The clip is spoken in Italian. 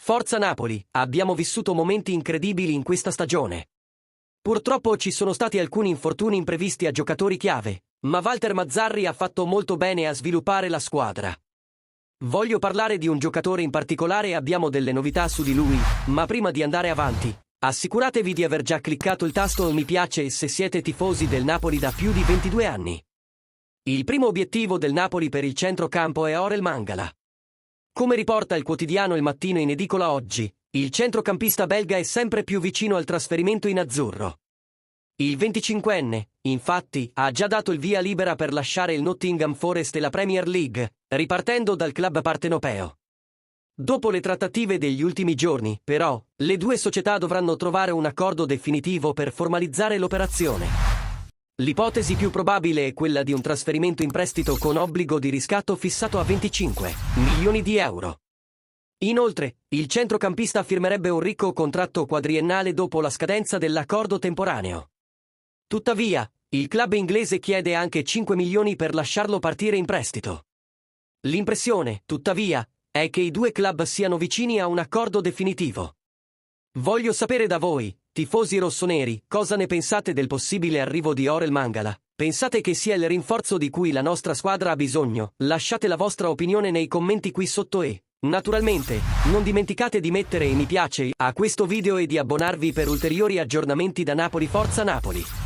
Forza Napoli, abbiamo vissuto momenti incredibili in questa stagione. Purtroppo ci sono stati alcuni infortuni imprevisti a giocatori chiave, ma Walter Mazzarri ha fatto molto bene a sviluppare la squadra. Voglio parlare di un giocatore in particolare e abbiamo delle novità su di lui, ma prima di andare avanti, assicuratevi di aver già cliccato il tasto mi piace se siete tifosi del Napoli da più di 22 anni. Il primo obiettivo del Napoli per il centrocampo è Orel Mangala. Come riporta il quotidiano Il Mattino in edicola oggi, il centrocampista belga è sempre più vicino al trasferimento in azzurro. Il 25enne, infatti, ha già dato il via libera per lasciare il Nottingham Forest e la Premier League, ripartendo dal club partenopeo. Dopo le trattative degli ultimi giorni, però, le due società dovranno trovare un accordo definitivo per formalizzare l'operazione. L'ipotesi più probabile è quella di un trasferimento in prestito con obbligo di riscatto fissato a 25 milioni di euro. Inoltre, il centrocampista firmerebbe un ricco contratto quadriennale dopo la scadenza dell'accordo temporaneo. Tuttavia, il club inglese chiede anche 5 milioni per lasciarlo partire in prestito. L'impressione, tuttavia, è che i due club siano vicini a un accordo definitivo. Voglio sapere da voi, tifosi rossoneri, cosa ne pensate del possibile arrivo di Orel Mangala? Pensate che sia il rinforzo di cui la nostra squadra ha bisogno? Lasciate la vostra opinione nei commenti qui sotto e, naturalmente, non dimenticate di mettere mi piace a questo video e di abbonarvi per ulteriori aggiornamenti da Napoli. Forza Napoli!